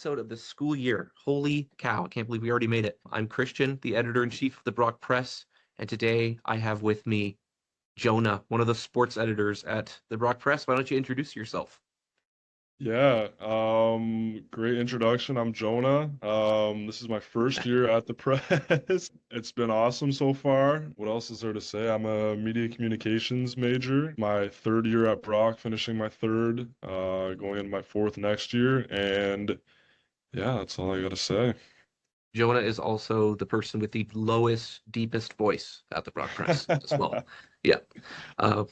episode of the school year. Holy cow, I can't believe we already made it. I'm Christian, the editor-in-chief of the Brock Press, and today I have with me Jonah, one of the sports editors at the Brock Press. Why don't you introduce yourself? Yeah, great introduction. I'm Jonah. This is my first year at the press. It's been awesome so far. What else is there to say? I'm a media communications major. My third year at Brock, finishing my third, going into my fourth next year. And yeah, that's all I gotta say. Jonah is also the person with the lowest, deepest voice at the Brock Press as well. Yeah. Uh,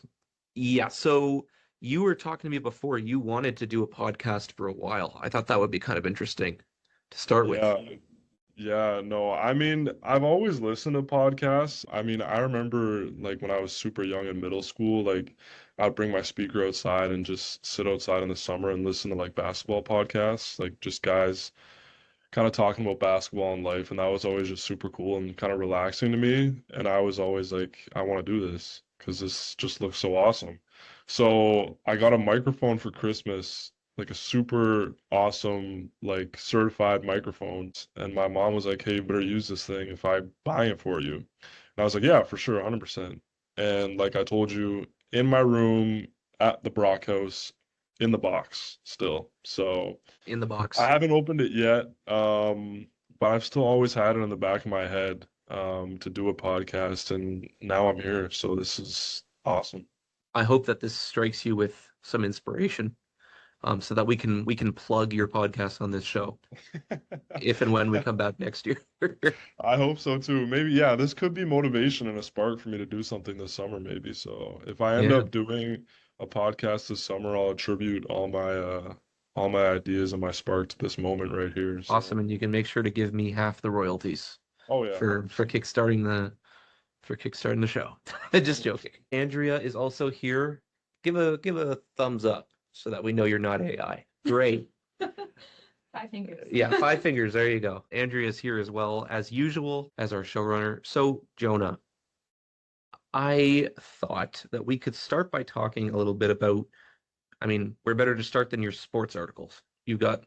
yeah, so you were talking to me before. You wanted to do a podcast for a while. I thought that would be kind of interesting to start with. Yeah, yeah, no, I mean, I've always listened to podcasts. I mean, I remember like when I was super young in middle school, like I'd bring my speaker outside and just sit outside in the summer and listen to like basketball podcasts, like just guys kind of talking about basketball and life, and that was always just super cool and kind of relaxing to me. And I was always like, I want to do this because this just looks so awesome. So I got a microphone for Christmas, like a super awesome, like certified microphone. And my mom was like, hey, you better use this thing if I buy it for you. And I was like, yeah, for sure, 100%. And like I told you, in my room at the Brock House, in the box still. So In the I box. haven't opened it yet, but I've still always had it in the back of my head, to do a podcast, and now I'm here, so this is awesome. I hope that this strikes you with some inspiration, so that we can plug your podcast on this show if and when we come back next year. I hope so too. Maybe, yeah, this could be motivation and a spark for me to do something this summer, maybe. So if I end Yeah, up doing a podcast this summer, I'll attribute all my ideas and my spark to this moment right here. So, awesome. And you can make sure to give me half the royalties oh yeah, for 100%. kickstarting the show. Just joking. Andrea is also here. Give a thumbs up so that we know you're not AI. Great. Five fingers. Yeah, five fingers. There you go. Andrea is here as well, as usual, as our showrunner. So, Jonah, I thought that we could start by talking a little bit about, I mean, we're better to start than your sports articles. You've got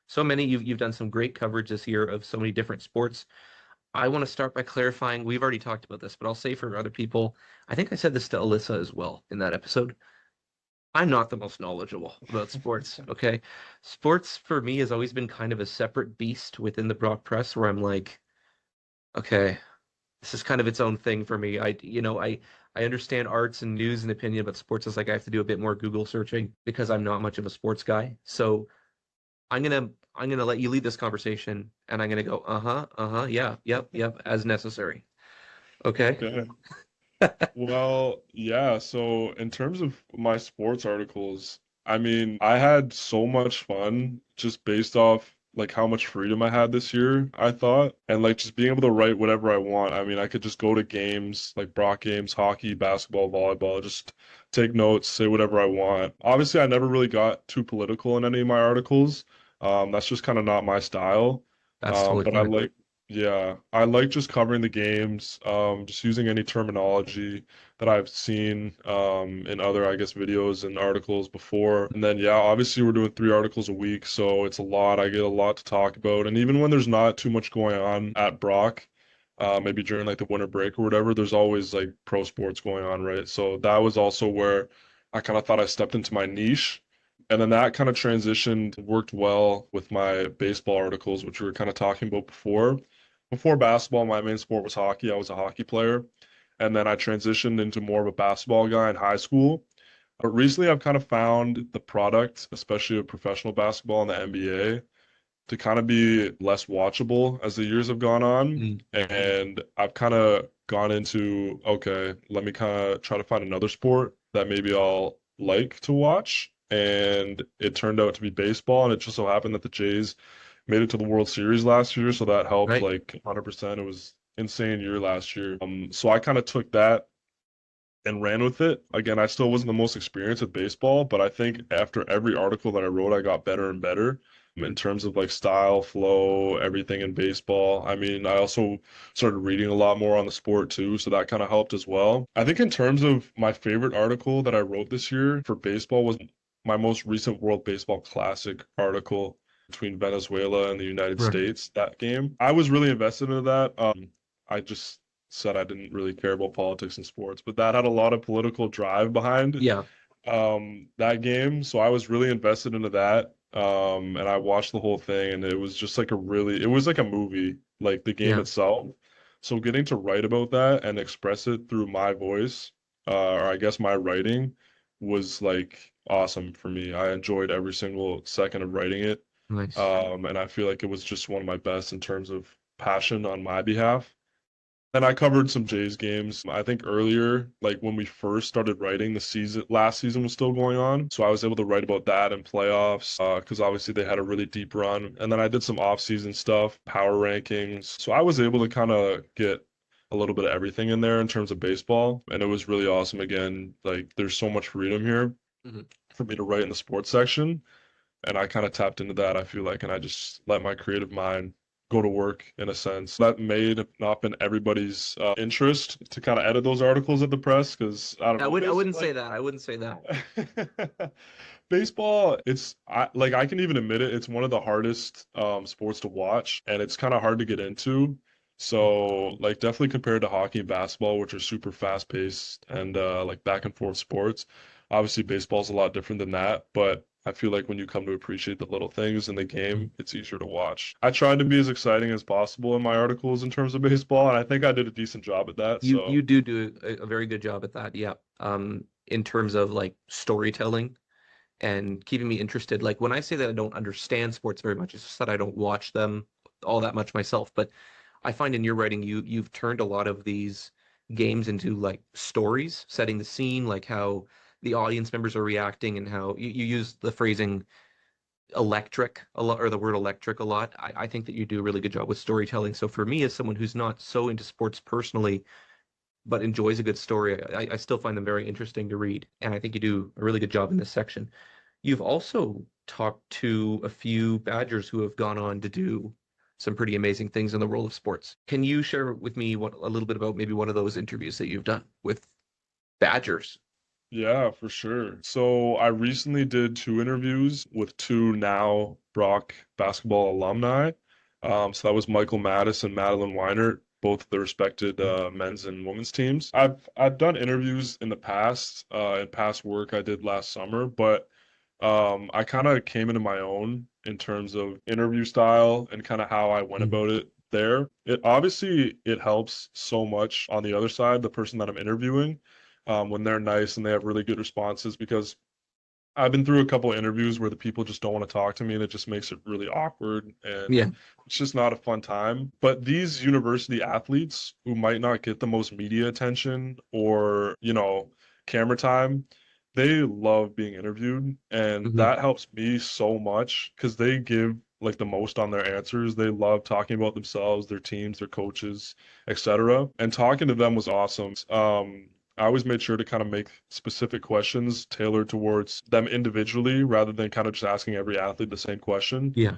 so many, you've done some great coverage this year of so many different sports. I want to start by clarifying, we've already talked about this, but I'll say for other people, I think I said this to Alyssa as well in that episode. I'm not the most knowledgeable about sports, okay? Sports for me has always been kind of a separate beast within the Brock Press where I'm like, okay, this is kind of its own thing for me. I understand arts and news and opinion, but sports is like I have to do a bit more Google searching because I'm not much of a sports guy. So I'm gonna let you lead this conversation and I'm gonna go, yeah, yep, as necessary. Okay? Okay. Well, yeah, so in terms of my sports articles, I mean, I had so much fun just based off like how much freedom I had this year, I thought, and like just being able to write whatever I want. I mean, I could just go to games, like Brock games, hockey, basketball, volleyball, just take notes, say whatever I want. Obviously, I never really got too political in any of my articles. That's just kind of not my style. That's totally But I fine. like yeah, I like just covering the games, just using any terminology that I've seen in other, I guess, videos and articles before. And then, yeah, obviously we're doing 3 articles a week, so it's a lot. I get a lot to talk about. And even when there's not too much going on at Brock, maybe during like the winter break or whatever, there's always like pro sports going on, right? So that was also where I kind of thought I stepped into my niche. And then that kind of transitioned, worked well with my baseball articles, which we were kind of talking about before. Before basketball, my main sport was hockey. I was a hockey player. And then I transitioned into more of a basketball guy in high school. But recently, I've kind of found the product, especially of professional basketball and the NBA, to kind of be less watchable as the years have gone on. Mm. And I've kind of gone into, okay, let me kind of try to find another sport that maybe I'll like to watch. And it turned out to be baseball. And it just so happened that the Jays made it to the World Series last year. So that helped Right? like 100%. It was insane year last year. So I kind of took that and ran with it. Again, I still wasn't the most experienced with baseball, but I think after every article that I wrote, I got better and better in terms of like style, flow, everything in baseball. I mean, I also started reading a lot more on the sport too, so that kind of helped as well. I think in terms of my favorite article that I wrote this year for baseball was my most recent World Baseball Classic article. between Venezuela and the United Right. States, that game. I was really invested into that. I just said I didn't really care about politics and sports, but that had a lot of political drive behind Yeah. that game. So I was really invested into that. And I watched the whole thing, and it was just like it was like a movie, like the game Yeah. itself. So getting to write about that and express it through my voice, or I guess my writing, was like awesome for me. I enjoyed every single second of writing it. Nice. And I feel like it was just one of my best in terms of passion on my behalf. And I covered some Jays games. I think earlier, like when we first started writing, last season was still going on. So I was able to write about that in playoffs, because obviously they had a really deep run. And then I did some off-season stuff, power rankings. So I was able to kind of get a little bit of everything in there in terms of baseball. And it was really awesome. Again, like there's so much freedom here Mhm. for me to write in the sports section. And I kind of tapped into that, I feel like, and I just let my creative mind go to work in a sense. That may have not been everybody's interest to kind of edit those articles at the press because I don't know, I wouldn't basically, say that. I wouldn't say that. like baseball, like I can even admit it, it's one of the hardest sports to watch, and it's kind of hard to get into. So like definitely compared to hockey and basketball, which are super fast paced and like back and forth sports. Obviously, baseball's a lot different than that, but I feel like when you come to appreciate the little things in the game, it's easier to watch. I tried to be as exciting as possible in my articles in terms of baseball, and I think I did a decent job at that. You So do a very good job at that. Yeah. In terms of like storytelling and keeping me interested. Like when I say that I don't understand sports very much, it's just that I don't watch them all that much myself. But I find in your writing you've turned a lot of these games into like stories, setting the scene, like how the audience members are reacting and how you use the phrasing electric a lot or the word electric a lot. I think that you do a really good job with storytelling. So for me, as someone who's not so into sports personally, but enjoys a good story, I still find them very interesting to read. And I think you do a really good job in this section. You've also talked to a few Badgers who have gone on to do some pretty amazing things in the world of sports. Can you share with me a little bit about maybe one of those interviews that you've done with Badgers? yeah, for sure. So I recently did two interviews with two now Brock basketball alumni. So that was Michael Mattis and Madeline Weinert, both the respected men's and women's teams. I've done interviews in the past, in past work I did last summer, but I kind of came into my own in terms of interview style and kind of how I went Mhm. about it there. It helps so much on the other side, the person that I'm interviewing, when they're nice and they have really good responses because I've been through a couple of interviews where the people just don't want to talk to me and it just makes it really awkward and Yeah. it's just not a fun time. But these university athletes who might not get the most media attention or, camera time, they love being interviewed and Hmm. that helps me so much because they give like the most on their answers. They love talking about themselves, their teams, their coaches, etc. And talking to them was awesome. I always made sure to kind of make specific questions tailored towards them individually rather than kind of just asking every athlete the same question. Yeah.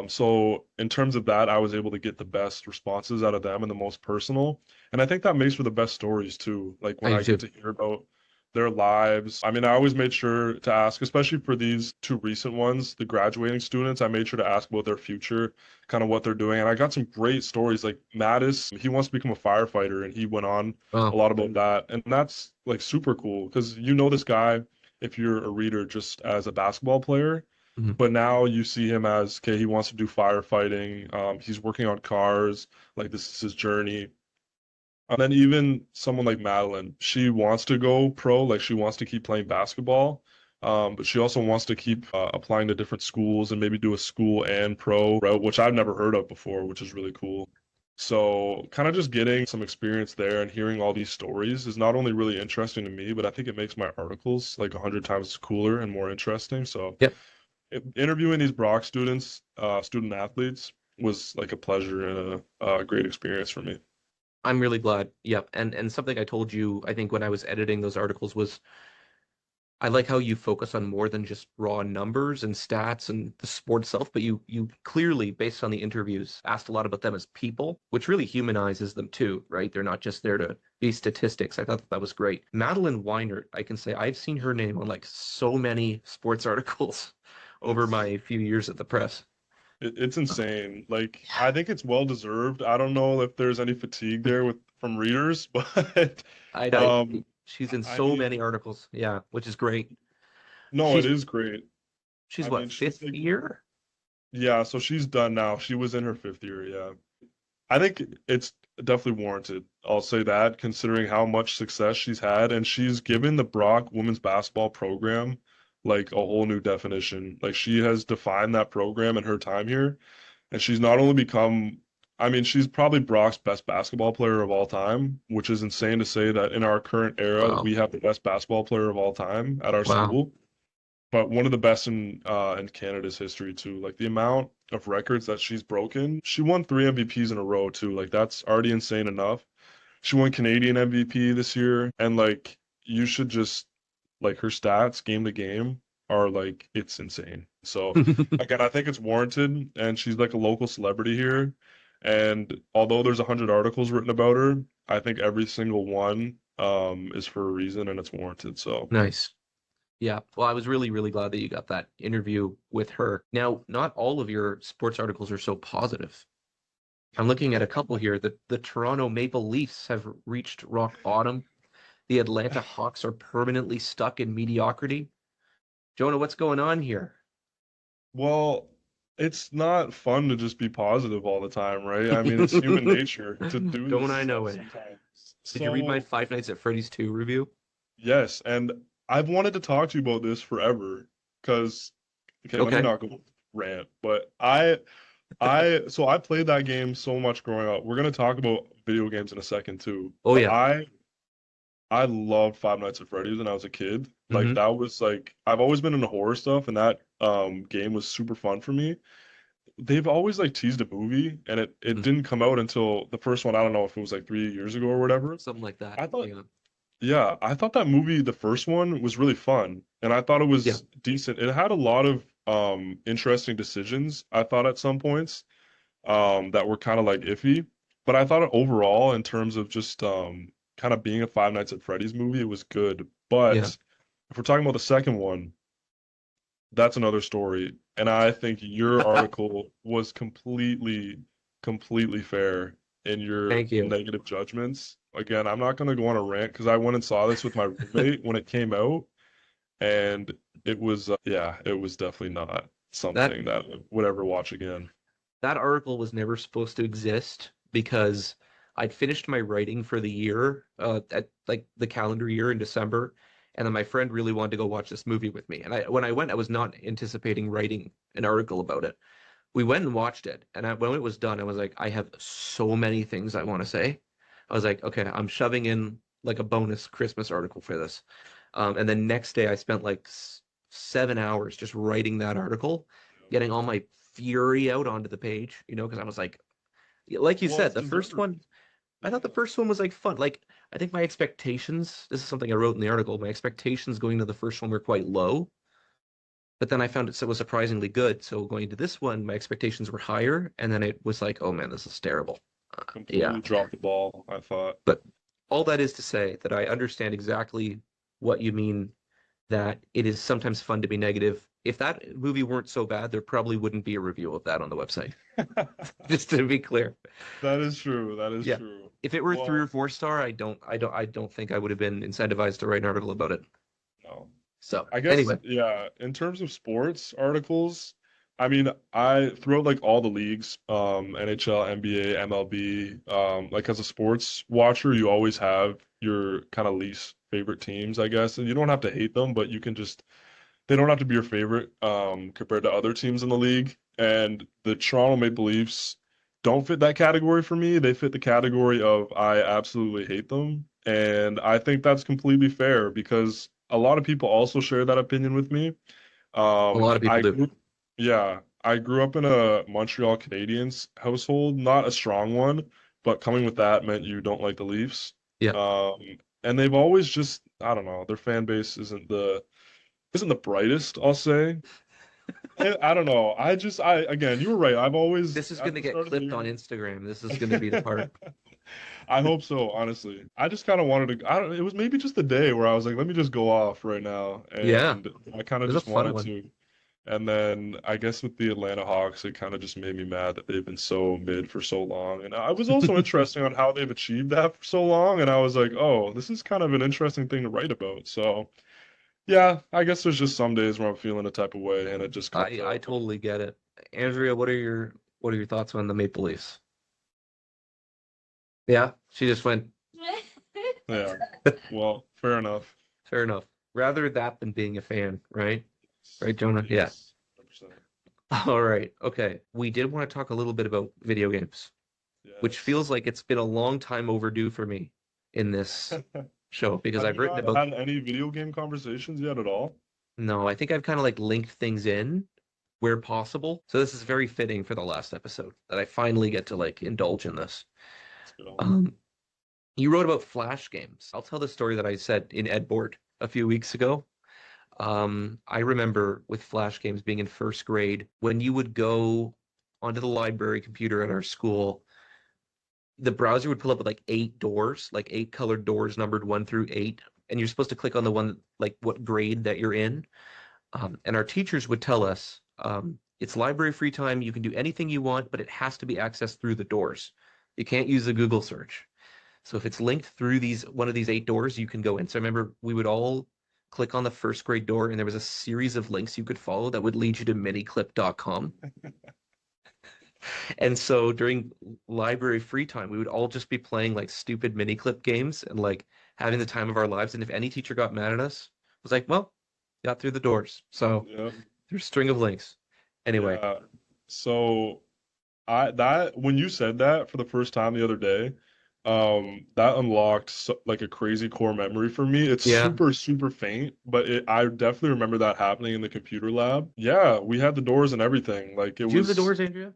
So in terms of that, I was able to get the best responses out of them and the most personal. And I think that makes for the best stories too. Like when I I do get too. to hear about their lives. I mean, I always made sure to ask, especially for these two recent ones, the graduating students, I made sure to ask about their future, kind of what they're doing. And I got some great stories. Like Mattis, he wants to become a firefighter and he went on a Oh. lot about that. And that's like super cool because you know this guy if you're a reader just as a basketball player, Mhm. but now you see him as, okay, he wants to do firefighting. He's working on cars. Like this is his journey. And then even someone like Madeline, she wants to go pro, like she wants to keep playing basketball. But she also wants to keep applying to different schools and maybe do a school and pro route, which I've never heard of before, which is really cool. So kind of just getting some experience there and hearing all these stories is not only really interesting to me, but I think it makes my articles like 100 times cooler and more interesting. So Yep. interviewing these Brock students, student athletes, was like a pleasure and a great experience for me. I'm really glad. Yep. And something I told you, I think when I was editing those articles was I like how you focus on more than just raw numbers and stats and the sport itself, but you clearly, based on the interviews, asked a lot about them as people, which really humanizes them too, right? They're not just there to be statistics. I thought that was great. Madeline Weinert, I can say I've seen her name on like so many sports articles over Yes. my few years at the press. It's insane. Like, I think it's well deserved. I don't know if there's any fatigue there with from readers, but I um, she's in I so mean, many articles. Yeah, which is great. no, it She's is great. she's I what, mean, she's fifth like, year? yeah, so she's done now. She was in her fifth year, yeah. I think it's definitely warranted. I'll say that, considering how much success she's had, and she's given the Brock women's basketball program like a whole new definition. Like she has defined that program in her time here, and she's not only become, I mean, she's probably Brock's best basketball player of all time, which is insane to say that in our current era, Wow. we have the best basketball player of all time at our Wow. school, but one of the best in Canada's history too. Like the amount of records that she's broken. She won 3 MVPs in a row too. Like that's already insane enough. She won Canadian MVP this year, and like you should just like her stats game to game are like it's insane. So again, I think it's warranted, and she's like a local celebrity here. And although there's 100 articles written about her, I think every single one is for a reason and it's warranted. So Nice. Yeah. Well, I was really, really glad that you got that interview with her. Now, not all of your sports articles are so positive. I'm looking at a couple here. The Toronto Maple Leafs have reached rock bottom. The Atlanta Hawks are permanently stuck in mediocrity. Jonah, what's going on here? well, it's not fun to just be positive all the time, right? I mean, it's human nature to do this Don't I know stuff it? sometimes. Did you read my So Five Nights at Freddy's 2 review? yes, and I've wanted to talk to you about this forever because okay, let me Okay. not go rant, but so I played that game so much growing up. We're gonna talk about video games in a second too, Oh but yeah. I loved Five Nights at Freddy's when I was a kid. Like Hmm. that was like I've always been into horror stuff, and that game was super fun for me. They've always like teased a movie, and it didn't come out until the first one. I don't know if it was like 3 years ago or whatever. Something like that. I thought Yeah. Yeah, I thought that movie, the first one, was really fun, and I thought it Yeah. was decent. It had a lot of interesting decisions, I thought at some points, that were kind of like iffy, but I thought overall, in terms of just kind of being a Five Nights at Freddy's movie, it was good. Yeah. But if we're talking about the second one, that's another story, and I think your article was completely fair in your Thank you. negative judgments. Again, I'm not going to go on a rant because I went and saw this with my roommate when it came out, and it was, yeah, it was definitely not That something that I would ever watch again. that article was never supposed to exist because I'd finished my writing for the year, at like the calendar year in December, and then my friend really wanted to go watch this movie with me. And when I went, I was not anticipating writing an article about it. We went and watched it, and when it was done, I was like, I have so many things I want to say. I was like, okay, I'm shoving in like a bonus Christmas article for this. And then next day, I spent like 7 hours just writing that article, getting all my fury out onto the page, because I was like you Well, said, it's the first deserved. one, I thought the Yeah. first one was like fun. Like, I think my expectations, this is something I wrote in the article, my expectations going to the first one were quite low, but then I found it was surprisingly good. So going to this one, my expectations were higher, and then it was like, oh man, this is terrible. Yeah. Completely dropped the ball, I thought. But all that is to say that I understand exactly what you mean, that it is sometimes fun to be negative. If that movie weren't so bad, there probably wouldn't be a review of that on the website. Just to be clear. That is true. That is Yeah. true. If it were three Well, or four star, I don't think I would have been incentivized to write an article about it. no. So I guess, anyway, yeah, in terms of sports articles, I mean, I throughout like all the leagues, NHL, NBA, MLB, like as a sports watcher, you always have your kind of least favorite teams, I guess. And you don't have to hate them, but you can just they don't have to be your favorite, compared to other teams in the league. And the Toronto Maple Leafs don't fit that category for me. They fit the category of I absolutely hate them. And I think that's completely fair because a lot of people also share that opinion with me. a lot of people I do. grew, yeah, I grew up in a Montreal Canadiens household, not a strong one, but coming with that meant you don't like the Leafs. Yeah. Um, and they've always just, I don't know, their fan base isn't the brightest, I'll say. I don't know. Again, you were right. I've always, This is at gonna the get start of the clipped on year, Instagram. This is gonna be the part. I hope so, honestly. I just kind of wanted to, I don't, it was maybe just the day where I was like, let me just go off right now. Yeah. And I kind It of was a just fun wanted one. to. And then I guess with the Atlanta Hawks, it kind of just made me mad that they've been so mid for so long. And I was also interested on how they've achieved that for so long. And I was like, oh, this is kind of an interesting thing to write about. So yeah, I guess there's just some days where I'm feeling a type of way and it just comes I out. totally get it. Andrea, what are your thoughts on the Maple Leafs? Yeah, she just went, Yeah. Well, fair enough. fair enough. Rather that than being a fan, right? Right, Jonah? Yeah. Yes. 100%. All right. Okay. We did want to talk a little bit about video games, which feels Yes. like it's been a long time overdue for me in this show because Have I've you written not about, had any video game conversations yet at all? no, I think I've kind of like linked things in where possible. So this is very fitting for the last episode that I finally get to like indulge in this. Let's go. Um, you wrote about Flash games. I'll tell the story that I said in Ed Board a few weeks ago. I remember with Flash games being in first grade, when you would go onto the library computer at our school, the browser would pull up with like 8 doors, like 8 colored doors numbered 1 through 8, and you're supposed to click on the one like what grade that you're in. And our teachers would tell us, it's library free time. You can do anything you want, but it has to be accessed through the doors. You can't use a Google search. So if it's linked through these one of these 8 doors, you can go in. So I remember we would all click on the first grade door, and there was a series of links you could follow that would lead you to miniclip.com. And so during library free time, we would all just be playing like stupid miniclip games and like having the time of our lives. And if any teacher got mad at us, it was like, well, got through the doors. So Yeah. there's a string of links. Anyway, Yeah. So I that when you said that for the first time the other day, that unlocked like a crazy core memory for me. It's yeah. super, super faint, but I definitely remember that happening in the computer lab. Yeah, we had the doors and everything. Like it Did you have the was, doors, Andrea?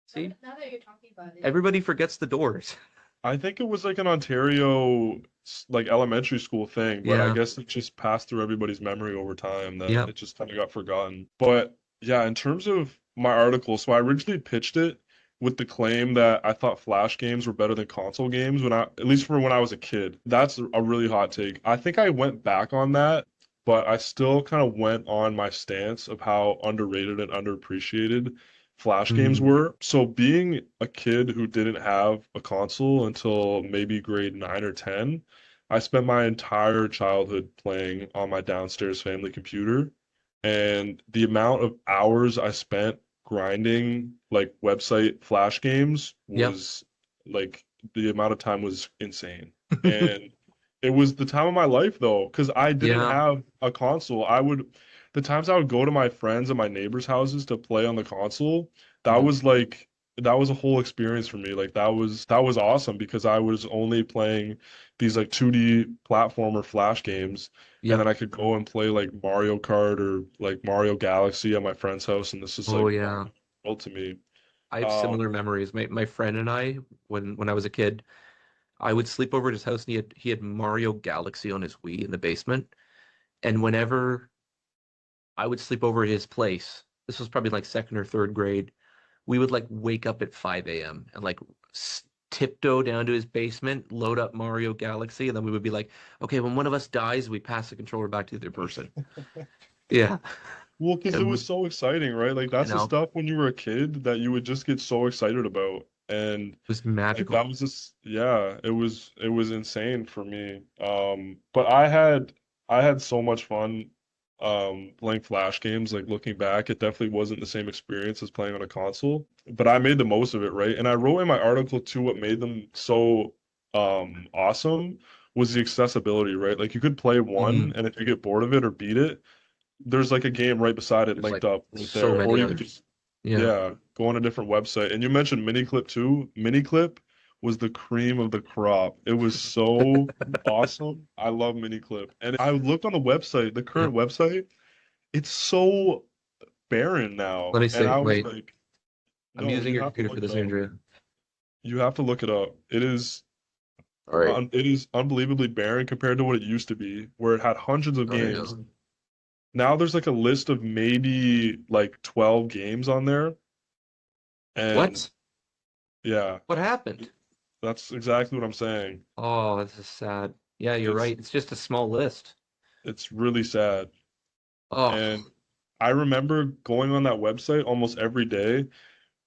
See, Now that you're talking about it. everybody forgets the doors. I think it was like an Ontario like elementary school thing, but I Yeah. guess it just passed through everybody's memory over time that Yeah. it just kind of got forgotten. But yeah, in terms of my article, so I originally pitched it with the claim that I thought Flash games were better than console games at least for when I was a kid. That's a really hot take. I think I went back on that, but I still kind of went on my stance of how underrated and underappreciated Flash games Mm. were. So being a kid who didn't have a console until maybe grade 9 or 10, I spent my entire childhood playing on my downstairs family computer. And the amount of hours I spent grinding like website Flash games Yep. was like the amount of time was insane. And it was the time of my life though, because I didn't Yeah. have a console. The times I would go to my friends and my neighbors' houses to play on the console, that Mhm. was like that was a whole experience for me. Like that was awesome because I was only playing these like 2D platformer Flash games, and then Yep. I could go and play like Mario Kart or like Mario Galaxy at my friend's house, and this is Oh like yeah. world to me. I have similar Um, memories. My friend and I, when I was a kid, I would sleep over at his house and he had Mario Galaxy on his Wii in the basement. And whenever I would sleep over at his place, this was probably like second or third grade, we would like wake up at 5 a.m. and like tiptoe down to his basement, load up Mario Galaxy, and then we would be like, okay, when one of us dies, we pass the controller back to the other person. Yeah. well, because it And was so exciting, right? Like I that's the know. stuff when you were a kid that you would just get so excited about. And It was like magical. that was just yeah, it was insane for me. But I had so much fun playing Flash games. Like looking back, it definitely wasn't the same experience as playing on a console, but I made the most of it, right? And I wrote in my article too what made them so awesome was the accessibility, right? Like you could play one Mm. and if you get bored of it or beat it, there's like a game right beside it There's linked like up right so there. Or many you could others. just Yeah. yeah, go on a different website. And you mentioned Miniclip too. Miniclip was the cream of the crop. It was so awesome. I love Miniclip. And I looked on the website, the Yep. current website, it's so barren Let now. me And see. I was Wait, like, I'm no, using you your have to computer for look it this, up. Andrea. You have to look it up. All right. It is unbelievably barren compared to what it used to be, where it had hundreds of Oh, there you games. go. Now there's like a list of maybe like 12 games on there. And What? yeah, What happened? that's exactly what I'm saying. Oh, this is sad. Yeah, you're It's right. It's just a small list. it's really sad. Oh, And I remember going on that website almost every day.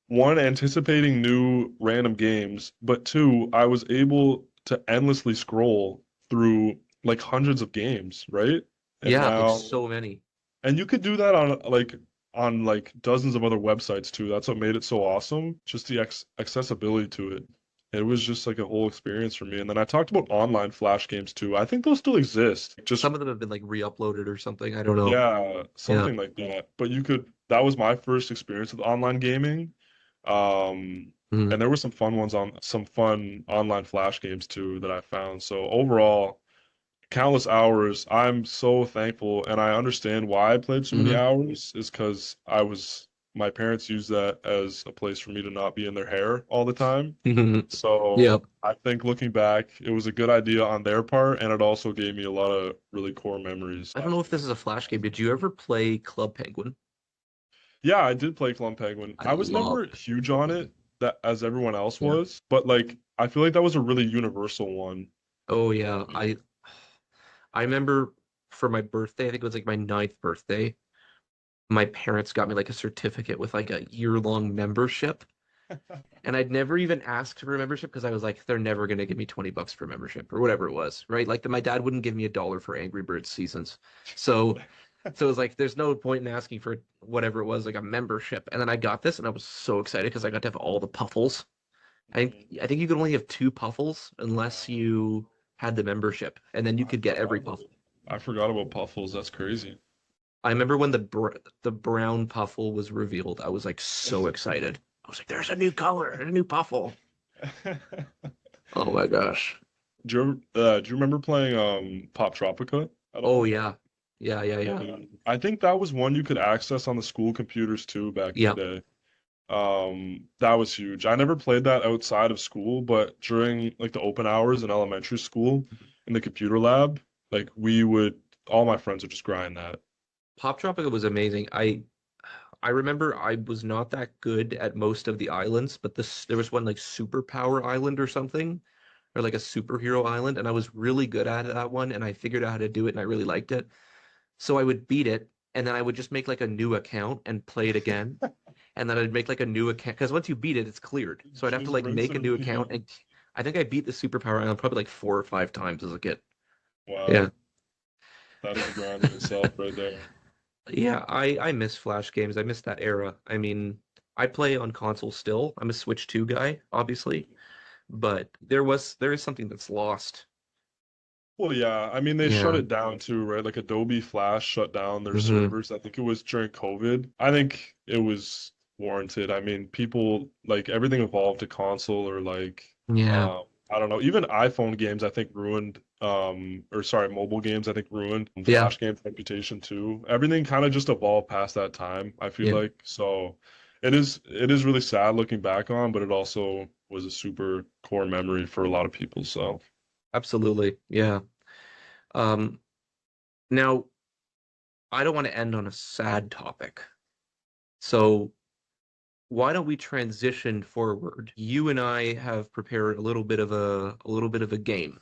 One, anticipating new random games, but two, I was able to endlessly scroll through like hundreds of games, right? And Yeah, like now, so many. and you could do that on like dozens of other websites too. That's what made it so awesome, just the accessibility to it. It was just like a whole experience for me. And then I talked about online Flash games too. I think those still exist. Just Some of them have been like re-uploaded or something. I don't know. yeah, Yeah. something like that. But you could, that was my first experience with online gaming. Um, Mhm. and there were some fun ones on some fun online Flash games too that I found. So overall, countless hours. I'm so thankful, and I understand why I played so many Mhm. hours is because my parents used that as a place for me to not be in their hair all the time. Mhm. So Yep. I think looking back, it was a good idea on their part, and it also gave me a lot of really core memories. I don't know if this is a Flash game. Did you ever play Club Penguin? Yeah, I did play Clump Penguin. I I was love never it. huge on it that as everyone else Yeah. was, but like I feel like that was a really universal one. Oh yeah. I remember for my birthday, I think it was like my ninth birthday, my parents got me like a certificate with like a year-long membership. And I'd never even asked for a membership because I was like, they're never gonna give me 20 bucks for membership or whatever it was, right? Like my dad wouldn't give me $1 for Angry Birds seasons. So so it was like there's no point in asking for whatever it was, like a membership. And then I got this and I was so excited because I got to have all the puffles. I think you could only have two puffles unless you had the membership, and then you I could get forgot every about puffle. I forgot about Puffles. That's crazy. I remember when the brown puffle was revealed, I was like so excited. I was like, "There's a new color, a new puffle." Oh my gosh. Do you remember playing Pop Tropica at Oh all? yeah. Yeah, yeah, yeah. Yeah. I think that was one you could access on the school computers too back in the Yeah. day. That was huge. I never played that outside of school, but during like the open hours in elementary school in the computer lab, like all my friends would just grind that. Pop Tropica was amazing. I remember I was not that good at most of the islands, but this there was one like Superpower Island or something, or like a superhero island, and I was really good at that one, and I figured out how to do it, and I really liked it. So I would beat it, and then I would just make like a new account and play it again, and then I'd make like a new account because once you beat it, it's cleared. So I'd have to Just like rinse make a and new repeat. account, and I think I beat the Superpower Island probably like 4 or 5 times as a kid. Yeah. Wow, that is a grind in itself right there. Yeah, I miss Flash games. I miss that era. I mean, I play on console still. I'm a Switch 2 guy, obviously, but there is something that's lost. Well, yeah, I mean they shut Yeah. it down too, right? Like Adobe Flash shut down their Hmm. servers. I think it was during COVID. I think it was warranted. I mean, people like everything evolved to console or like Yeah. I don't know, even iPhone games I think ruined or sorry, mobile games I think ruined Yeah. Flash games reputation too. Everything kind of just evolved past that time, I feel Yeah. like. So it is really sad looking back on, but it also was a super core memory for a lot of people. So Absolutely. Yeah. Um, now I don't want to end on a sad topic. So why don't we transition forward? You and I have prepared a little bit of a game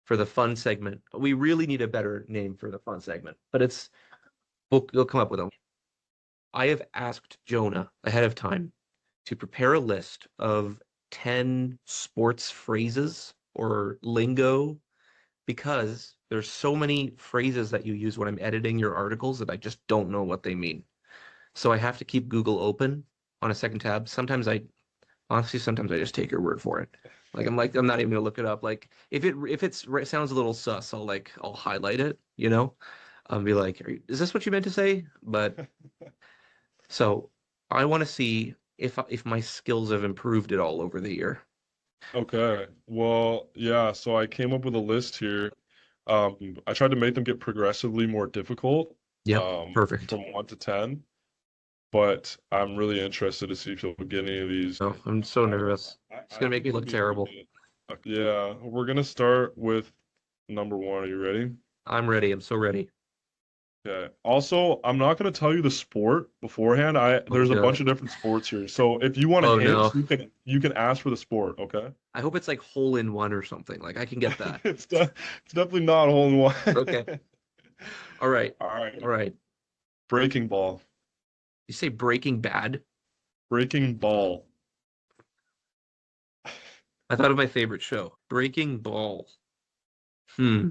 for the fun segment. We really need a better name for the fun segment, but we'll come up with them. I have asked Jonah ahead of time to prepare a list of 10 sports phrases or lingo because there's so many phrases that you use when I'm editing your articles that I just don't know what they mean. So I have to keep Google open on a second tab. Sometimes I just take your word for it. Like I'm not even gonna look it up. Like if it sounds a little sus, I'll highlight it, you know? I'll be like, is this what you meant to say? But so I want to see if my skills have improved at all over the year. okay. Well, yeah, so I came up with a list here. I tried to make them get progressively more difficult, Yep, perfect. from 1 to 10, but I'm really interested to see if you'll get any of these. Oh, I'm so I, nervous. It's I gonna make think me you'll look be able to terrible. get it. Yeah, we're gonna start with number one. Are you ready? I'm ready. I'm so ready. Okay. Also, I'm not gonna tell you the sport beforehand. Oh There's a no. bunch of different sports here. So if you want Oh no. hints, you can ask for the sport, okay? I hope it's like hole in one or something. Like I can get that. It's definitely not hole in one. Okay. All right. All All right. right. Breaking ball. You say Breaking Bad? Breaking ball. I thought of my favorite show, Breaking Ball. Hmm.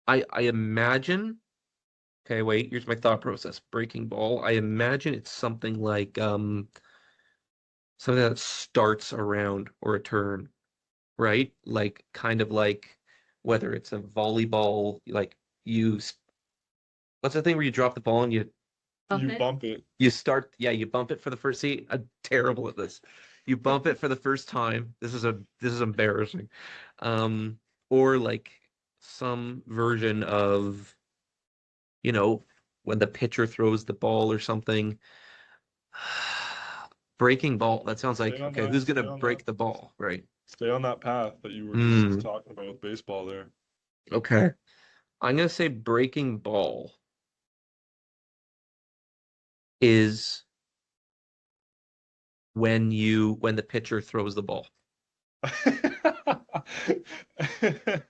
I imagine. Okay, wait. Here's my thought process. Breaking Ball. I imagine it's something like something that starts around or a turn, right? Like kind of like whether it's a volleyball, like you. What's the thing where you drop the ball and Bump You it. bump it. you start? Yeah, you bump it for the first. See, I'm terrible at this. You bump it for the first time. This is embarrassing. Um, or like some version of, you know, when the pitcher throws the ball or something. Breaking ball. That sounds Stay like, on okay, that. who's gonna Stay on that. break the ball, right? Stay on that path that you were just Hmm. talking about with baseball there. Okay. I'm gonna say breaking ball is when the pitcher throws the ball.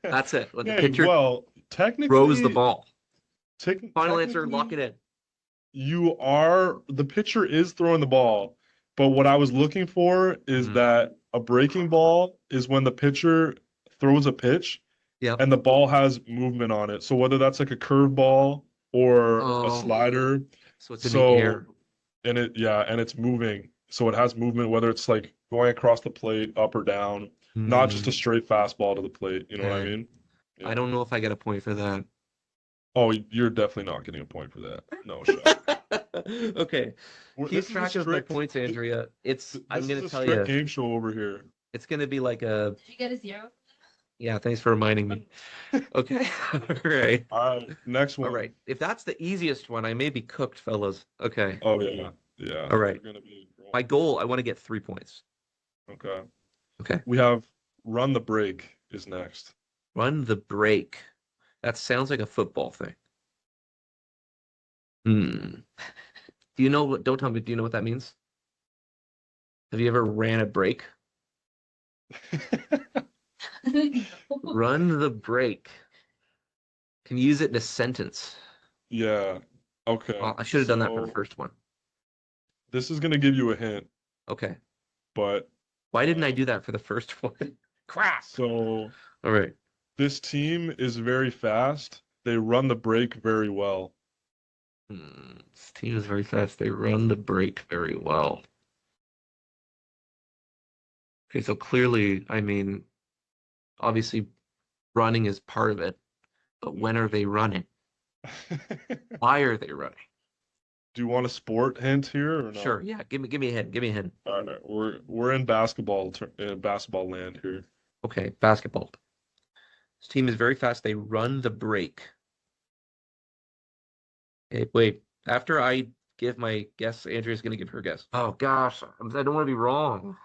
That's it. When the Okay, pitcher well, throws the technically, ball. Final answer, lock technically, it in. the pitcher is throwing the ball, but what I was looking for is Hmm. that a breaking ball is when the pitcher throws a pitch Yep. and the ball has movement on it. So whether that's like a curveball or a Oh, slider, so it's in the so air. and it's moving. So it has movement, whether it's like going across the plate, up or down, not just a Hmm. straight fastball to the plate. You know what I Okay. mean? I Yeah. don't know if I get a point for that. Oh, you're definitely not getting a point for that. No shot. Okay. Keep This is a track of my strict points, Andrea. I'm this is gonna a tell strict you, game show over here. it's gonna be like a Did you get a 0? yeah, thanks for reminding me. Okay. All right. All right, next All one. right. If that's the easiest one, I may be cooked, fellas. Okay. Oh yeah, yeah. All You're right. gonna be My goal, I want to get 3 points. okay. Okay. We have run the break is next. Run the break. That sounds like a football thing. Hmm. Do you know what, don't tell me, do you know what that means? Have you ever ran a break? Run the break. Can you use it in a sentence? Yeah. Okay. Well, I should have done that for the So first one. this is gonna give you a hint, Okay. but Why didn't I do um, that for the first one? Crap. so All right. this team is very fast. They run the break very well. This team is very fast. They run the break very well. Okay, so clearly, I mean, obviously running is part of it, but when are they running? Why are they running? Do you want a sport hint here or Sure, no? yeah. Give me a hint. Give me a hint. All right, we're in basketball land here. Okay, basketball. This team is very fast. They run the break. Hey, wait. After I give my guess, Andrea's gonna give her guess. Oh gosh, I don't want to be wrong.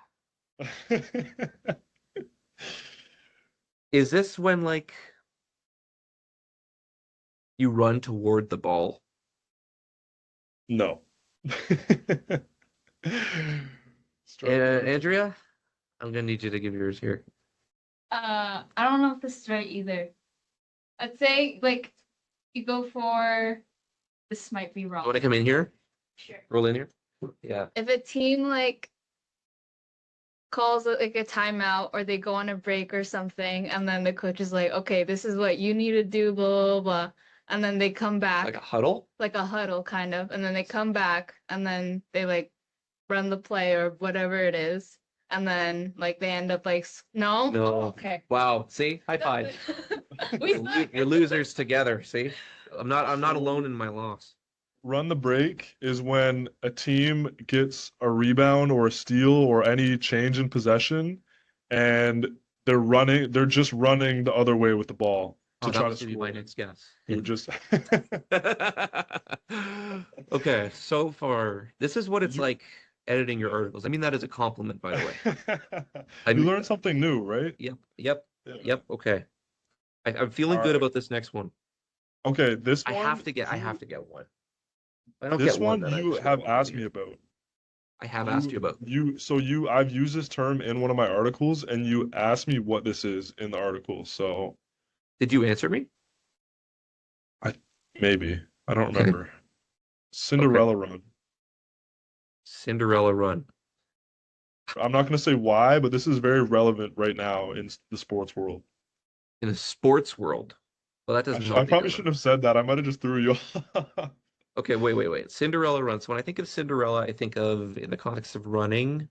Is this when like you run toward the ball? No. Struggling. Andrea, I'm gonna need you to give yours here. I don't know if this is right either. I'd say like you go for this might be You wrong. want to come in here? Sure. Roll in here? Yeah. If a team like calls it like a timeout or they go on a break or something, and then the coach is like, okay, this is what you need to do, blah, blah, blah. And then they come back Like a huddle? like a huddle kind of, and then they come back and then they like run the play or whatever it is. And then like they end up like, no? No. Okay. Wow. See? High five. We You're losers together. See? I'm not So- alone in my loss. Run the break is when a team gets a rebound or a steal or any change in possession, and they're just running the other way with the ball to Oh, that try to was gonna be my score. next guess. You're just Okay, so far, this is what it's You- like editing your articles. I mean that as a compliment, by the way. I You mean- learned something new, right? Yep. Yeah. Yep. Okay. I'm feeling All good right. about this next one. Okay, this I one have to get one. If I don't this get one, one then I you just have won't asked continue. me about. I have asked you about. I've used this term in one of my articles, and you asked me what this is in the article. So Did you answer me? maybe I don't Okay. remember. Cinderella Run. Cinderella Run. I'm not going to say why, but this is very relevant right now in the sports world. In the sports world. Well, that doesn't I help probably either. shouldn't have said that. I might have just threw you off. Okay, wait. Cinderella Run. So when I think of Cinderella, I think of, in the context of running,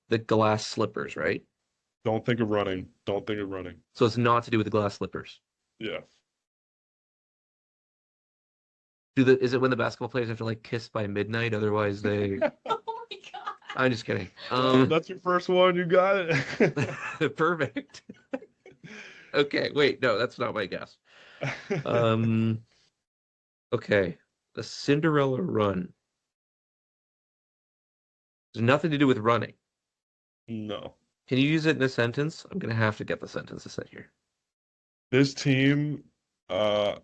the glass slippers, right? Don't think of running. Don't think of running. So it's not to do with the glass slippers. Yeah. Is it when the basketball players have to like kiss by midnight? Otherwise they Oh my god. I'm just kidding. That's your first one. You got it. Perfect. Okay, wait, no, that's not my guess. Um, okay. The Cinderella Run. There's nothing to do with running. No. Can you use it in a sentence? I'm gonna have to get the sentence to sit here. This team, what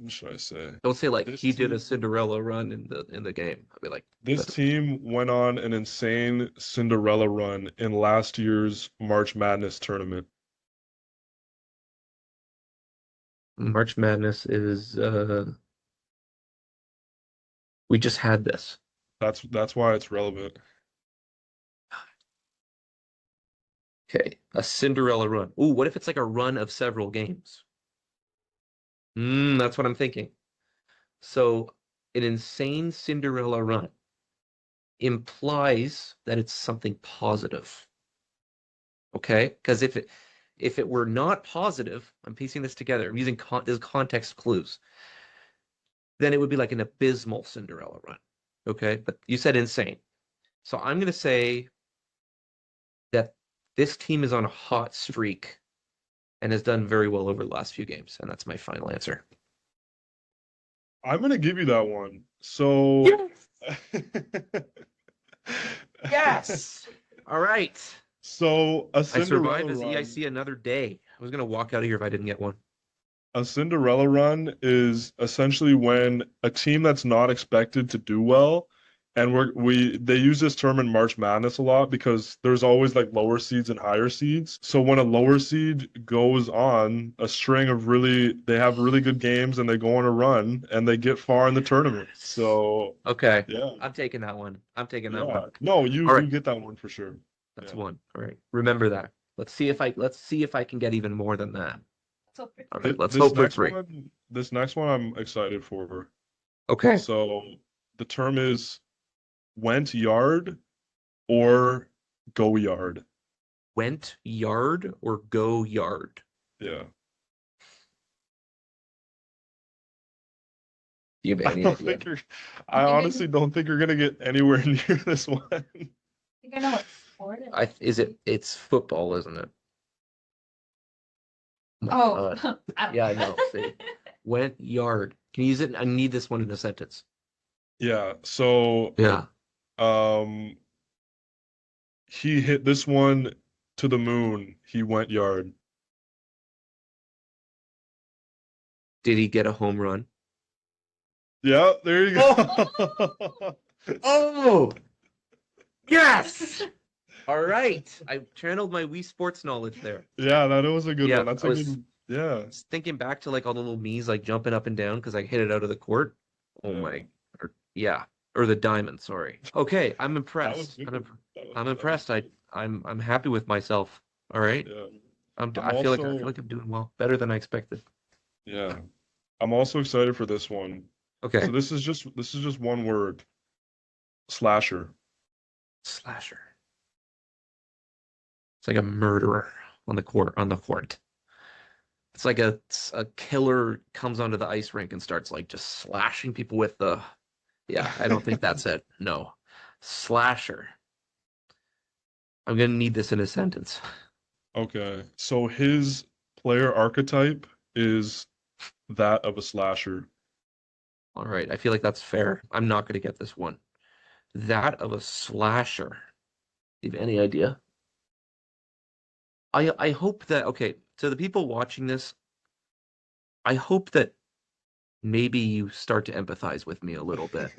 should I say? Don't say like This he did a team- Cinderella run in the game. I'll be like, This that's- team went on an insane Cinderella run in last year's March Madness tournament. March Madness is we just had this. That's why it's relevant. Okay, a Cinderella run. Ooh, what if it's like a run of several games? That's what I'm thinking. So, an insane Cinderella run implies that it's something positive. Okay? Because if it were not positive, I'm piecing this together. I'm using this context clues. Then it would be like an abysmal Cinderella run. Okay? But you said insane. So I'm going to say that this team is on a hot streak and has done very well over the last few games, and that's my final answer. I'm gonna give you that one. So Yes. All right. So a I survived Cinderella as run. EIC another day. I was gonna walk out of here if I didn't get one. A Cinderella run is essentially when a team that's not expected to do well, and they use this term in March Madness a lot because there's always like lower seeds and higher seeds. So when a lower seed goes on a string of they have really good games and they go on a run and they get far in the tournament. So Okay. yeah, I'm taking that one. I'm taking that yeah. one. No, All right. you get that one for sure. That's Yeah. one. All right. Remember that. Let's see if I can get even more than that. So for All three. right. Let's This hope for next 3. one, this next one I'm excited for. Okay. So the term is went yard or go yard. Went yard or go yard? Yeah. Do you have I any don't idea? think I honestly don't think you're gonna get anywhere near this one. I think I know what sport it is. It's football, isn't it? My Oh, God. I don't Yeah, I know. See. Went yard. Can you use it? I need this one in a sentence. Yeah, so Yeah. he hit this one to the moon. He went yard. Did he get a home run? Yeah, there you go. Oh, yes. All right. I channeled my Wii Sports knowledge there. Yeah, that was a good Yeah, one. That's I a was- good, yeah. Just thinking back to like all the little me's like jumping up and down because I hit it out of the court. Oh Yeah. my, or the diamond. Sorry. Okay, I'm That was impressed. good. I'm, That was- I'm that impressed. was good. I'm happy with myself. All right. Yeah. I feel like I'm doing well, better than I expected. Yeah. I'm also excited for this one. Okay. So this is just one word. Slasher. Slasher. It's like a murderer on the court. It's like a killer comes onto the ice rink and starts like just slashing people with the. Yeah, I don't think that's it. No, slasher. I'm gonna need this in a sentence. Okay. So his player archetype is that of a slasher. All right, I feel like that's fair. I'm not gonna get this one. That of a slasher. Do you have any idea? I hope that, okay, to the people watching this, I hope that maybe you start to empathize with me a little bit.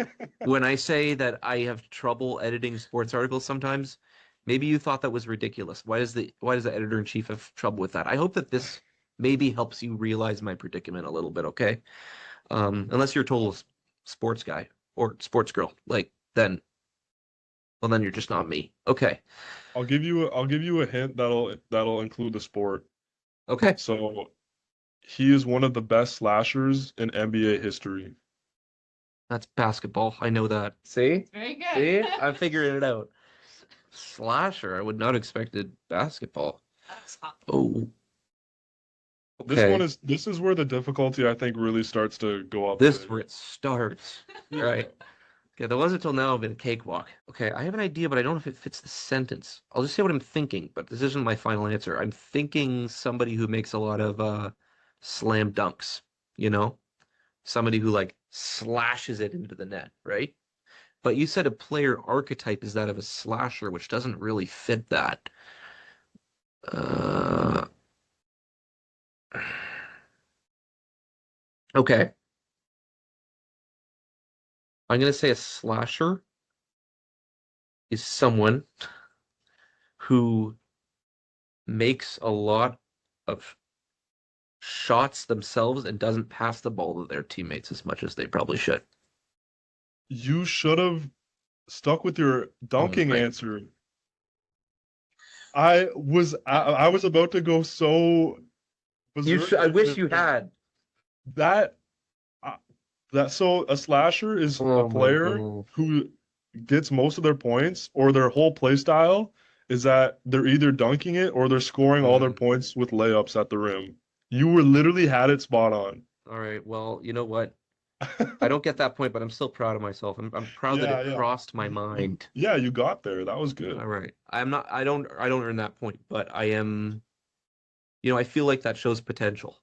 When I say that I have trouble editing sports articles sometimes, maybe you thought that was ridiculous. Why does the editor-in-chief have trouble with that? I hope that this maybe helps you realize my predicament a little bit, okay? Unless you're a total sports guy or sports girl, like then, well, then you're just not me. Okay. I'll give you a hint that'll include the sport. Okay. So he is one of the best slashers in NBA history. That's basketball. I know that. See? Very good. See? I'm figuring it out. Slasher. I would not have expected basketball. That's hot. Oh, This okay. this is where the difficulty I think really starts to go up. This a is bit. where it starts. Right. Okay, the ones until now have been a cakewalk. Okay, I have an idea, but I don't know if it fits the sentence. I'll just say what I'm thinking, but this isn't my final answer. I'm thinking somebody who makes a lot of slam dunks, you know? Somebody who like slashes it into the net, right? But you said a player archetype is that of a slasher, which doesn't really fit that. Uh, okay. I'm gonna say a slasher is someone who makes a lot of shots themselves and doesn't pass the ball to their teammates as much as they probably should. You should have stuck with your Oh dunking my. answer. I was about to go so berserk I wish with you had. that uh, so a slasher is a Oh my player God. who gets most of their points or their whole play style is that they're either dunking it or they're scoring all their points with layups at the rim. You were literally had it spot on. All right. Well, you know what? I don't get that point, but I'm still proud of myself. I'm proud that Yeah, it yeah. crossed my mind. Yeah, you got there. That was good. All right. I'm not I don't earn that point, but I am, I feel like that shows potential.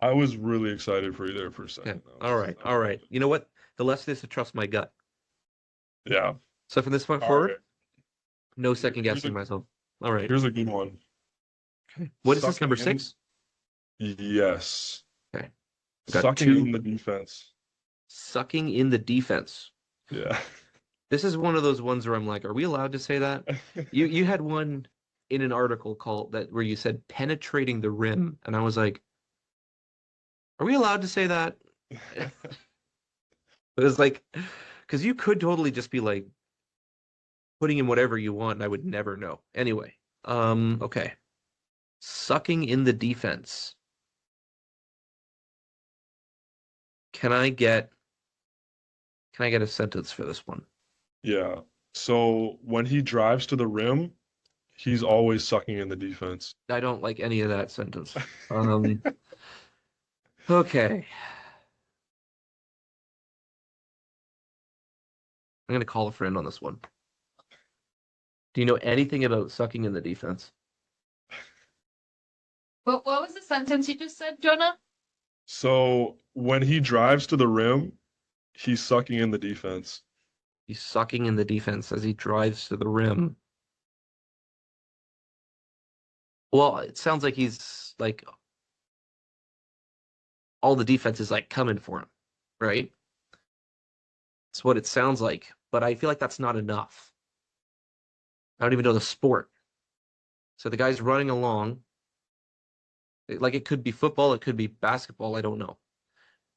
I was really excited for you there for a Okay. second. All right. All right. You know what? The lesson is to trust my gut. Yeah. So from this point All forward, right. no second Here's guessing a myself. All right. here's a good one. What is this, Sucking number in. 6? Yes. Okay. Got Sucking in two. the defense. Sucking in the defense. Yeah. This is one of those ones where I'm like, are we allowed to say that? You had one in an article called that where you said penetrating the rim, and I was like, are we allowed to say that? It was like, because you could totally just be like putting in whatever you want, and I would never know. Anyway, okay. Sucking in the defense. Can I get a sentence for this one? Yeah. So when he drives to the rim, he's always sucking in the defense. I don't like any of that sentence. Okay. I'm gonna call a friend on this one. Do you know anything about sucking in the defense? What was the sentence you just said, Jonah? So when he drives to the rim, he's sucking in the defense. He's sucking in the defense as he drives to the rim. Well, it sounds like he's like all the defense is like coming for him, right? That's what it sounds like, but I feel like that's not enough. I don't even know the sport. So the guy's running along. Like it could be football, it could be basketball, I don't know.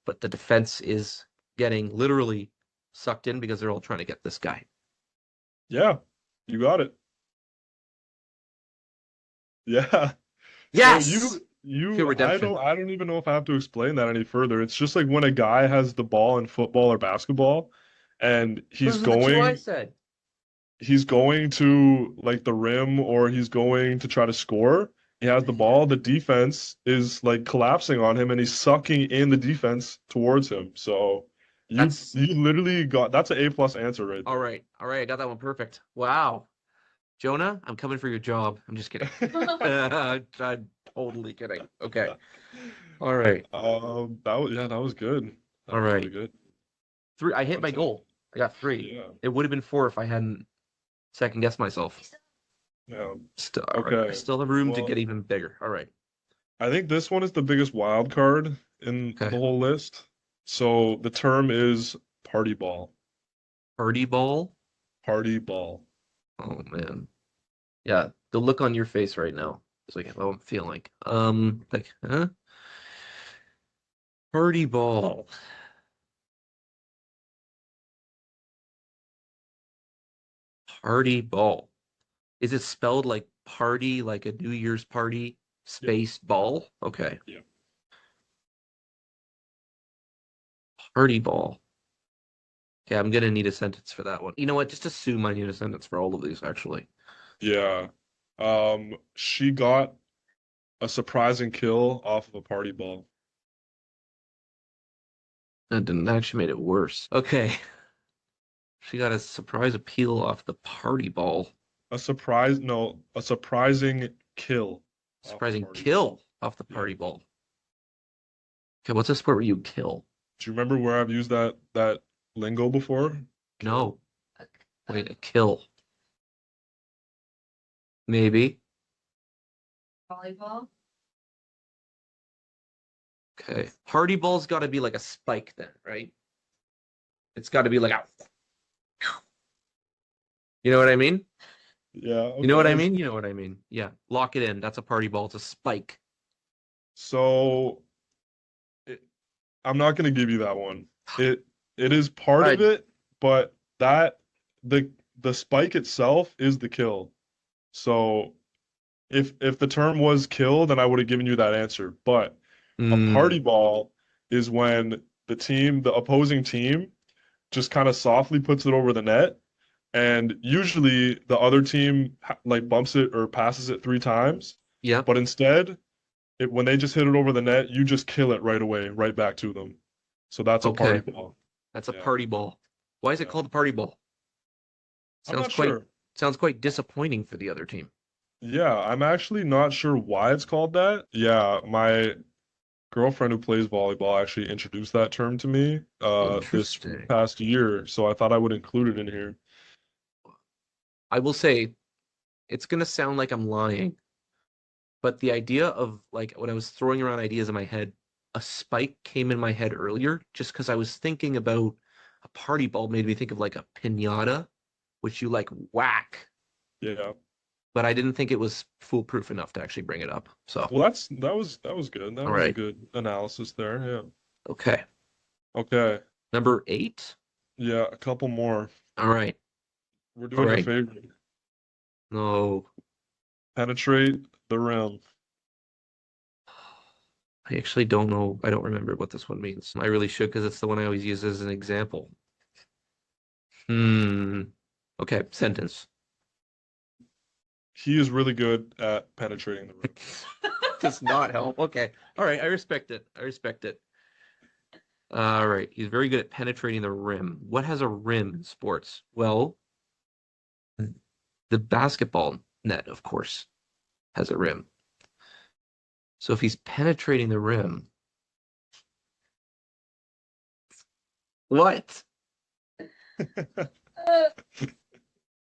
But the defense is getting literally sucked in because they're all trying to get this guy. Yeah, you got it. Yeah. Yes! So Feel redemption. I don't even know if I have to explain that any further. It's just like when a guy has the ball in football or basketball and Those are the two I said. he's going to like the rim or he's going to try to score. He has the ball, the defense is like collapsing on him and he's sucking in the defense towards him. So you literally got that's an A+ answer right there. All right. I got that one perfect. Wow. Jonah, I'm coming for your job. I'm just kidding. I'm totally kidding. Okay. All right. That was good. That All was right. really good. 3. I hit my goal. I got 3. Yeah. It would have been 4 if I hadn't second guessed myself. Yeah. All right. Okay. I still have room to Well, get even bigger. All right. I think this one is the biggest wild card in Okay. the whole list. So the term is party ball. Party ball. Party ball. Oh man. Yeah, the look on your face right now. It's like how I'm feeling. Like, huh? Party ball. Party ball. Is it spelled like party, like a New Year's party, Yep. space ball? Okay. Yeah. Party ball. Okay, I'm gonna need a sentence for that one. You know what? Just assume I need a sentence for all of these, actually. Yeah. She got a surprising kill off of a party ball. That didn't actually made it worse. Okay. She got a surprise appeal off the party ball. A surprising kill off a Surprising party ball. kill off the Yeah. party ball. Okay, what's a sport where you kill? Do you remember where I've used that lingo before? No. Wait, a kill. Maybe. Volleyball. Okay. Party ball's got to be like a spike then, right? It's got to be like a. You know what I mean? Yeah, You know what I okay. mean? You know what I mean? Yeah. Lock it in. That's a party ball. It's a spike. So I'm not gonna give you that one. It is part of Alright. it, but that the spike itself is the kill. So if the term was kill, then I would have given you that answer. But a party ball is when the opposing team, just kind of softly puts it over the net, and usually the other team like bumps it or passes it 3 times, Yeah. but instead, when they just hit it over the net, you just kill it right away, right back to them. So that's a Okay. party ball. That's a Yeah. party ball. Why is it Yeah. called a party ball? I'm Sounds not quite sure. sounds quite disappointing for the other team. Yeah, I'm actually not sure why it's called that. Yeah, my girlfriend who plays volleyball actually introduced that term to me this Interesting. past year, so I thought I would include it in here. I will say it's gonna sound like I'm lying, but the idea of like when I was throwing around ideas in my head, a spike came in my head earlier just because I was thinking about a party ball made me think of like a piñata, which you like whack, Yeah. but I didn't think it was foolproof enough to actually bring it up. So, Well, that was good. That all was a right. good analysis there. Yeah. Okay. Okay. Number 8. Yeah, a couple more. All right. We're All doing your right. favorite. No, Penetrate the rim. I actually don't know. I don't remember what this one means. I really should because it's the one I always use as an example. Okay, sentence. He is really good at penetrating the rim. Does not help. Okay. All right, I respect it. I respect it. All right. He's very good at penetrating the rim. What has a rim in sports? Well, the basketball net, of course, has a rim. So if he's penetrating the rim, what?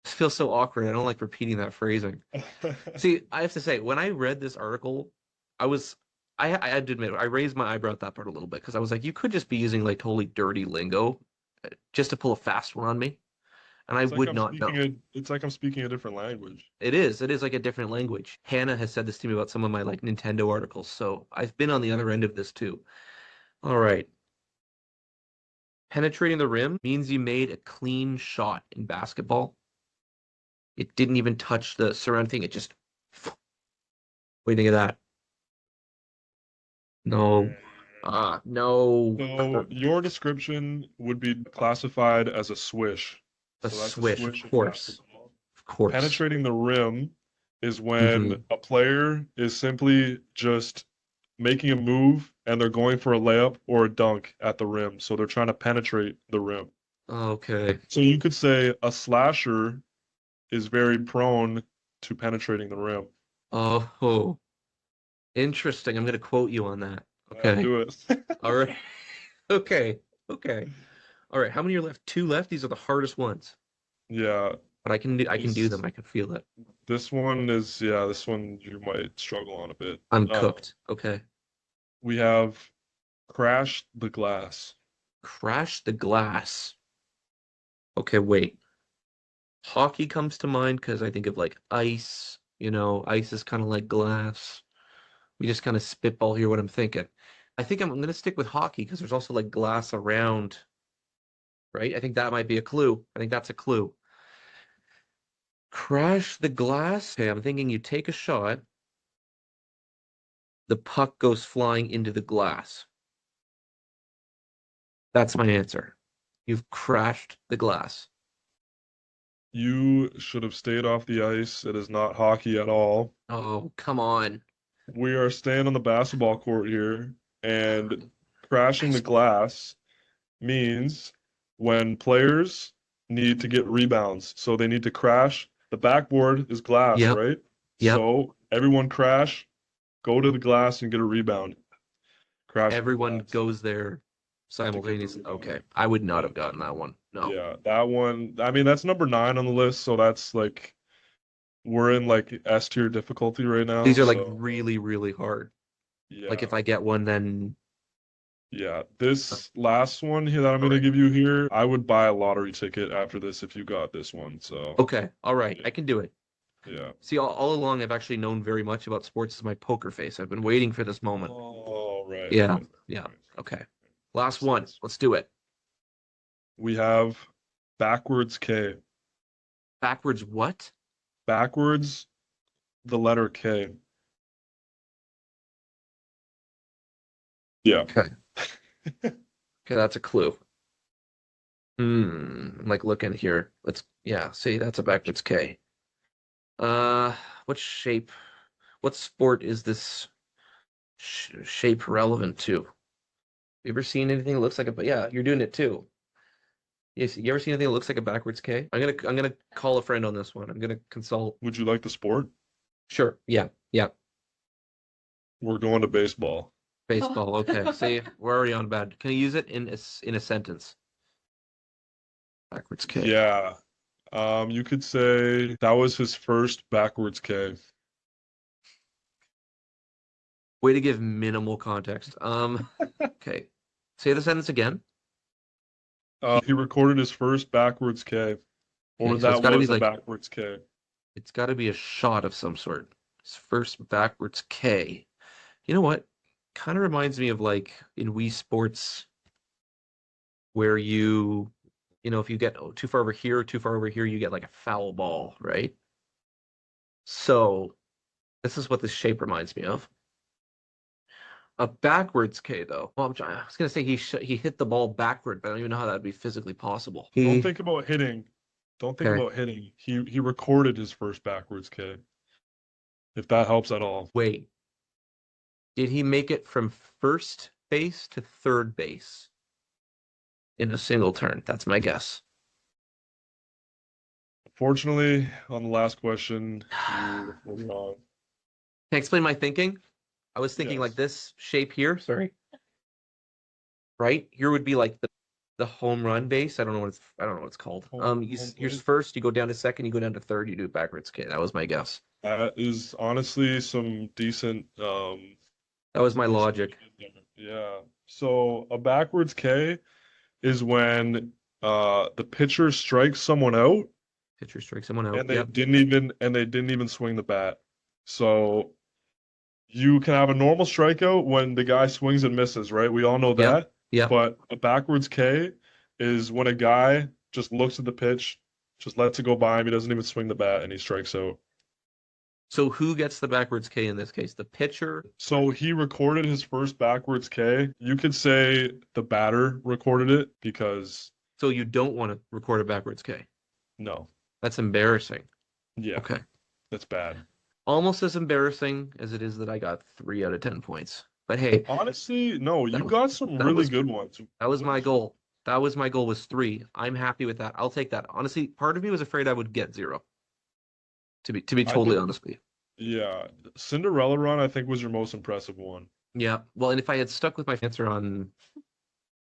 This feels so awkward. I don't like repeating that phrasing. See, I have to say, when I read this article, I had to admit, I raised my eyebrow at that part a little bit because I was like, you could just be using like totally dirty lingo just to pull a fast one on me, and I would not know. It's like I'm speaking a different language. It is like a different language. Hannah has said this to me about some of my like Nintendo articles, so I've been on the other end of this too. All right. Penetrating the rim means you made a clean shot in basketball. It didn't even touch the surrounding thing. It just. What do you think of that? No. No. So your description would be classified as a swish. A So that's a swish, swish of in course. basketball. Of course. Penetrating the rim is when Mhm. a player is simply just making a move and they're going for a layup or a dunk at the rim. So they're trying to penetrate the rim. Okay. So you could say a slasher is very prone to penetrating the rim. Oh, interesting. I'm going to quote you on that. Okay. Do it. All right. Okay. Okay. All right. How many are left? 2 left. These are the hardest ones, Yeah, but I can do them. this I can feel it. this one you might struggle on a bit. I'm cooked. Okay. We have crash the glass. Crash the glass. Okay, wait. Hockey comes to mind because I think of like ice. Ice is kind of like glass. We just kind of spitball here what I'm thinking. I think I'm going to stick with hockey because there's also like glass around, right? I think that might be a clue. I think that's a clue. Crash the glass. Okay, I'm thinking you take a shot, the puck goes flying into the glass. That's my answer. You've crashed the glass. You should have stayed off the ice. It is not hockey at all. Oh, come on. We are staying on the basketball court here, and crashing the glass means when players need to get rebounds. So they need to crash. The backboard is glass, Yep. right? Yep. So everyone crash, go to the glass and get a rebound. Crash the Everyone glass. goes there simultaneously. Okay. I would not have gotten that one. No. Yeah, that one. I mean, that's number 9 on the list, so that's like we're in like S tier difficulty right now. These are like so, really, really hard. yeah. Like if I get one, then Yeah, this last one here that I'm gonna give you here, I would buy a lottery ticket after this if you got this one. So okay. All right. I can do it. yeah. See, all along, I've actually known very much about sports as my poker face. I've been waiting for this moment. Oh, right. Yeah. right, Yeah. right. Okay. Last one. sense. Let's do it. We have backwards K. Backwards what? Backwards the letter K. Yeah. Okay. Okay, that's a clue. I'm like looking here. Yeah, see, that's a backwards K. What shape, what sport is this shape relevant to? You ever seen anything that looks like a, yeah, you're doing it too. Yes, you ever seen anything that looks like a backwards K? I'm gonna call a friend on this one. I'm gonna consult. Would you like the sport? Sure. Yeah. Yeah. We're going to baseball. Baseball. Okay. See, we're already on bad. Can you use it in a sentence? Backwards K. Yeah. You could say that was his first backwards K. Way to give minimal context. Okay. Say the sentence again. He recorded his first backwards K. Or Okay, so it's that gotta be was a like backwards K. it's got to be a shot of some sort. His first backwards K. You know what? Kind of reminds me of like in Wii Sports where if you get too far over here, too far over here, you get like a foul ball, right? So this is what this shape reminds me of. A backwards K though. Well, I was gonna say he hit the ball backward, but I don't even know how that would be physically possible. Don't think about hitting. Don't think Okay. about hitting. He recorded his first backwards K. If that helps at all. Wait. Did he make it from first base to third base in a single turn? That's my guess. Fortunately, on the last question, you were wrong. Can I explain my thinking? I was thinking like Yes. this shape here, sorry. Right? Here would be like the home run base. I don't know what it's called. Home Here's plate. first, you go down to second, you go down to third, you do it backwards. Okay, that was my guess. That is honestly some decent That was my logic. Yeah. So a backwards K is when the pitcher strikes someone out Pitcher strikes someone out. and they Yep. didn't even swing the bat. So you can have a normal strikeout when the guy swings and misses, right? We all know that. Yep. But a backwards K is when a guy just looks at the pitch, just lets it go by him, he doesn't even swing the bat, and he strikes out. So who gets the backwards K in this case? The pitcher? So he recorded his first backwards K. You could say the batter recorded it because So you don't want to record a backwards K. no. That's embarrassing. Yeah, Okay. that's bad. Almost as embarrassing as it is that I got 3 out of 10 points. But hey, Honestly, no, you That was- got some that really was- good ones. that was my goal. That was my goal was 3. I'm happy with that. I'll take that. Honestly, part of me was afraid I would get 0. To be totally did- honest with you. Yeah, Cinderella Run I think was your most impressive one. Yeah. Well, and if I had stuck with my answer on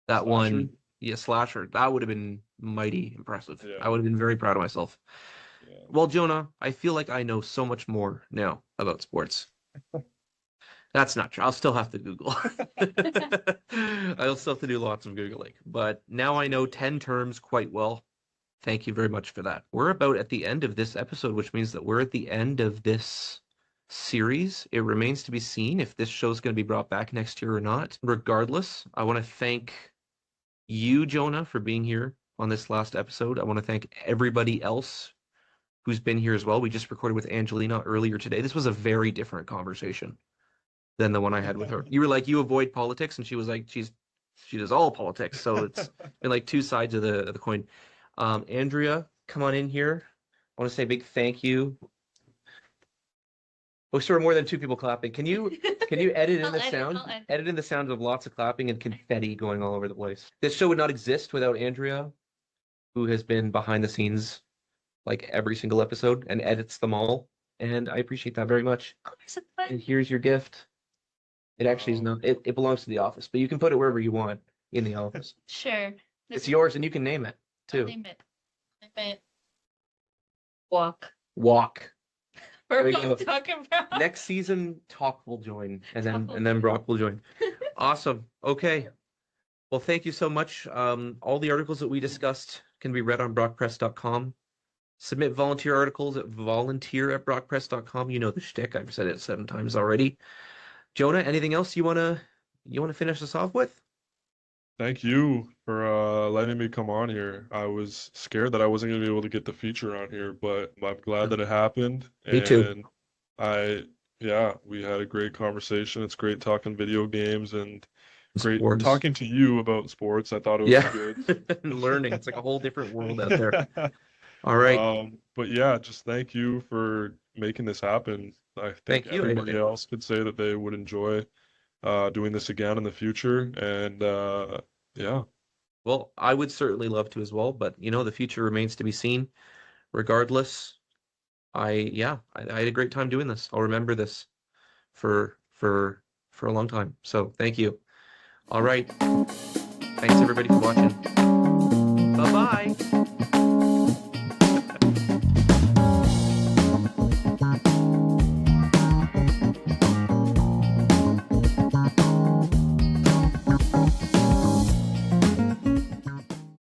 that Slasher? one, yeah, slasher, that would have been mighty impressive. Yeah. I would have been very proud of myself. Yeah. Well, Jonah, I feel like I know so much more now about sports. That's not true. I'll still have to Google. I'll still have to do lots of Googling. But now I know 10 terms quite well. Thank you very much for that. We're about at the end of this episode, which means that we're at the end of this series. It remains to be seen if this show's going to be brought back next year or not. Regardless, I want to thank you, Jonah, for being here on this last episode. I want to thank everybody else who's been here as well. We just recorded with Angelina earlier today. This was a very different conversation than the one I had with her. You were like, you avoid politics, and she was like, she does all politics. So it's been like two sides of the coin. Andrea, come on in here. I want to say a big thank you. Oh, sure, more than two people clapping. Can you edit in the sound? Edit in the sound of lots of clapping and confetti going all over the place. This show would not exist without Andrea, who has been behind the scenes like every single episode and edits them all. And I appreciate that very much. And here's your gift. It actually is not, it belongs to the office, but you can put it wherever you want in the office. Sure. It's yours and you can name it too. Name it. Walk. Walk. We're we both go. talking about. Next season, Talk will join, and then Brock will join. Awesome. Okay. Well, thank you so much. All the articles that we discussed can be read on brockpress.com. Submit volunteer articles at volunteer@brockpress.com. You know the shtick. I've said it 7 times already. Jonah, anything else you wanna finish us off with? Thank you for letting me come on here. I was scared that I wasn't going to be able to get the feature on here, but I'm glad that it happened. Me too. And we had a great conversation. It's great talking video games and great Sports. talking to you about sports. I thought it was good. Learning. It's like a whole different world out there. All right. But yeah, just thank you for making this happen. I think Thank you. everybody else could say that they would enjoy doing this again in the future. And yeah. Well, I would certainly love to as well, but the future remains to be seen. Regardless, I had a great time doing this. I'll remember this for a long time. So thank you. All right. Thanks everybody for watching.